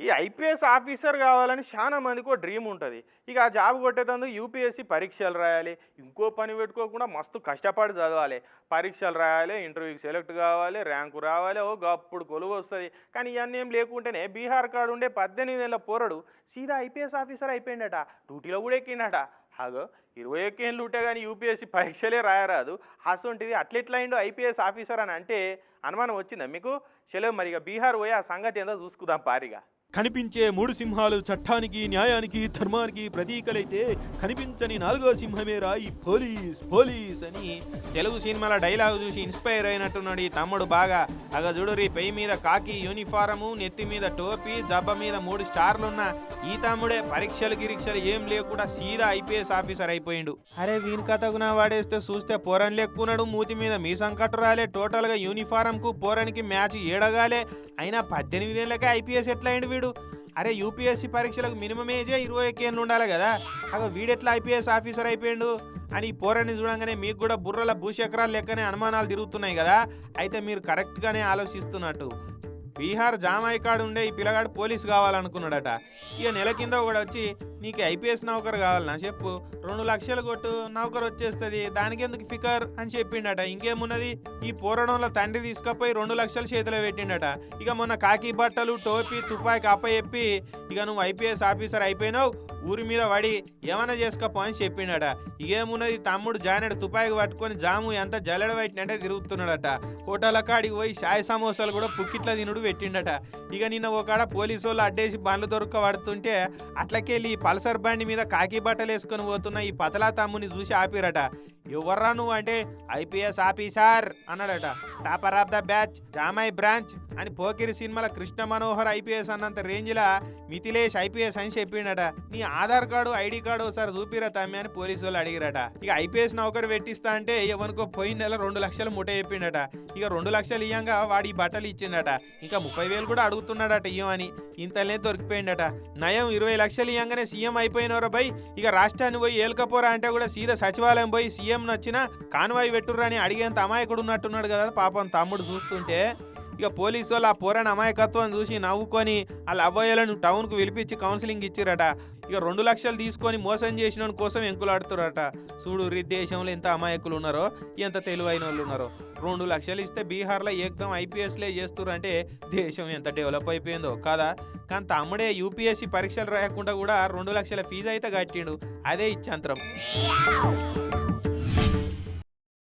ఈ IPS officer కావాలని చాలా మందికి ఒక డ్రీమ్ ఉంటుంది. ఇక ఆ జాబ్ కొట్టేటందుకు యూపీఎస్సీ పరీక్షలు రాయాలి, ఇంకో పని పెట్టుకోకుండా మస్తు కష్టపడి చదవాలి. పరీక్షలు రాయాలి, ఇంటర్వ్యూకి సెలెక్ట్ కావాలి, ర్యాంకు రావాలి, ఓ గప్పుడు కొలువు వస్తుంది. కానీ ఇవన్నీ ఏం లేకుంటేనే బీహార్ కాడు ఉండే 18 ఏళ్ళ పోరడు సీదా ఐపీఎస్ ఆఫీసర్ అయిపోయిందట. డ్యూటీలో కూడా ఎక్కిండట. అగో 21 ఏళ్ళు ఉంటే కానీ యూపీఎస్సీ పరీక్షలే రాయరాదు, అసొంటిది అట్లెట్లా అయిందో ఐపీఎస్ ఆఫీసర్ అని అంటే అనుమానం వచ్చిందా మీకు? సెలవు మరి ఇక బీహార్ పోయి ఆ సంగతి ఏందో చూసుకుందాం పారిగా. కనిపించే 3 సింహాలు చట్టానికి, న్యాయానికి, ధర్మానికి ప్రతీకలైతే కనిపించని 4వ సింహమేరా ఈ పోలీస్ పోలీస్ అని తెలుగు సినిమాల డైలాగ్ చూసి ఇన్స్పైర్ అయినట్టున్నాడు ఈ తమ్ముడు బాగా. అగ చూడురి, పెయి మీద కాకి యూనిఫారము, నెత్తి మీద టోపీ, జబ్బ మీద 3 స్టార్లున్న ఈ తమ్ముడే పరీక్షలు గిరీక్షలు ఏం లేకుండా సీదా ఐపీఎస్ ఆఫీసర్ అయిపోయిండు. అరే వీని కథకు నా వాడేస్తే చూస్తే పోరన్ లెక్కున్నాడు, మూతి మీద మీసం కట్టురాలే, టోటల్గా యూనిఫారంకు పోరనికి మ్యాచ్ ఏడగాలే. అయినా 18 ఏళ్ళకే ఐపీఎస్ ఎట్లా అయిండు వీడు? అరే యూపీఎస్సీ పరీక్షలకు మినిమం ఏజే 21 ఏళ్ళు ఉండాలి కదా. అగ వీడెట్లా ఐపీఎస్ ఆఫీసర్ అయిపోయిండు అని ఈ పోరాన్ని చూడంగానే మీకు కూడా బుర్రల భూచక్రాలు లెక్కనే అనుమానాలు తిరుగుతున్నాయి కదా. అయితే మీరు కరెక్ట్గానే ఆలోచిస్తున్నట్టు. బీహార్ జామాయి కాడు ఉండే ఈ పిల్లగాడు పోలీసు కావాలనుకున్నాడట. ఇక నెల కింద కూడా వచ్చి నీకు ఐపీఎస్ నౌకరు కావాలన్నా చెప్పు, 2 లక్షలు కొట్టు నౌకరు వచ్చేస్తుంది, దానికి ఎందుకు ఫికర్ అని చెప్పిండట. ఇంకేమున్నది, ఈ పోరడంలో తండ్రి తీసుకపోయి 2 లక్షలు చేతిలో పెట్టిండట. ఇక మొన్న కాకి బట్టలు, టోపీ, తుపాకి అప్పచెప్పి ఇక నువ్వు ఐపీఎస్ ఆఫీసర్ అయిపోయినావు, ఊరి మీద పడి ఏమైనా చేసుకోపో అని చెప్పిండట. ఇకేమున్నది, తమ్ముడు జానెడు తుపాకి పట్టుకొని జాము ఎంత జల్లెడ పెట్టినట్టే తిరుగుతున్నాడట. హోటల్ కాడికి పోయి షాయి సమోసాలు కూడా పుక్కిట్ల తినుడు పెట్టిండట. ఇక నిన్న ఒకడ పోలీసు వాళ్ళు అడ్డేసి బండ్లు దొరక్క పడుతుంటే అట్లకెళ్ళి పల్సర్ బండి మీద కాకి బట్టలు వేసుకొని పోతున్న ఈ పతలా తమ్ముని చూసి ఆపిరట. ఎవర్రా నువ్వు అంటే ఐపీఎస్ ఆఫీసర్ అన్నాడట. టాపర్ ఆఫ్ ద బ్యాచ్, జామాయి బ్రాంచ్ అని పోకిరి సినిమాల కృష్ణ మనోహర్ ఐపీఎస్ అన్నంత రేంజ్లా మిథిలేష్ ఐపీఎస్ అని చెప్పిండట. నీ ఆధార్ కార్డు, ఐడి కార్డు ఒకసారి చూపిరా తమ్మి అని పోలీసు వాళ్ళు అడిగిరట. ఇక ఐపీఎస్ నౌకరు పెట్టిస్తా అంటే ఎవరికో పోయిన నెల 2 లక్షలు ముఠ చెప్పిండట. ఇక 2 లక్షలు ఇయ్యంగా వాడి బట్టలు ఇచ్చిండట. ఇంకా 30,000 కూడా అడుగుతున్నాడట ఇయ్యమని. ఇంతలే దొరికిపోయిండట. నయం 20 లక్షలు ఇయ్యంగానే సీఎం అయిపోయినవరా బై. ఇక రాష్ట్రాన్ని పోయి ఏల్కపోరా అంటే కూడా సీదా సచివాలయం పోయి సీఎం నచ్చిన కాన్వాయ్ పెట్టుర్రా అని అడిగేంత అమాయకుడు ఉన్నట్టున్నాడు కదా పాపం తమ్ముడు చూస్తుంటే. ఇక పోలీసు వాళ్ళు ఆ పోరాని అమాయకత్వం చూసి నవ్వుకొని వాళ్ళ అబ్బాయిలను టౌన్కు పిలిపించి కౌన్సిలింగ్ ఇచ్చిరట. ఇక 2 లక్షలు తీసుకొని మోసం చేసిన కోసం ఎంకులాడుతురట. చూడు దేశంలో ఎంత అమాయకులు ఉన్నారో, ఎంత తెలివైన వాళ్ళు ఉన్నారో. 2 లక్షలు ఇస్తే బీహార్లో ఏకదం ఐపీఎస్లే చేస్తురంటే దేశం ఎంత డెవలప్ అయిపోయిందో కదా. కానీ తమ్ముడే యూపీఎస్సీ పరీక్షలు రాయకుండా కూడా 2 లక్షల ఫీజు అయితే కట్టిండు. అదే ఇచ్చంతరం.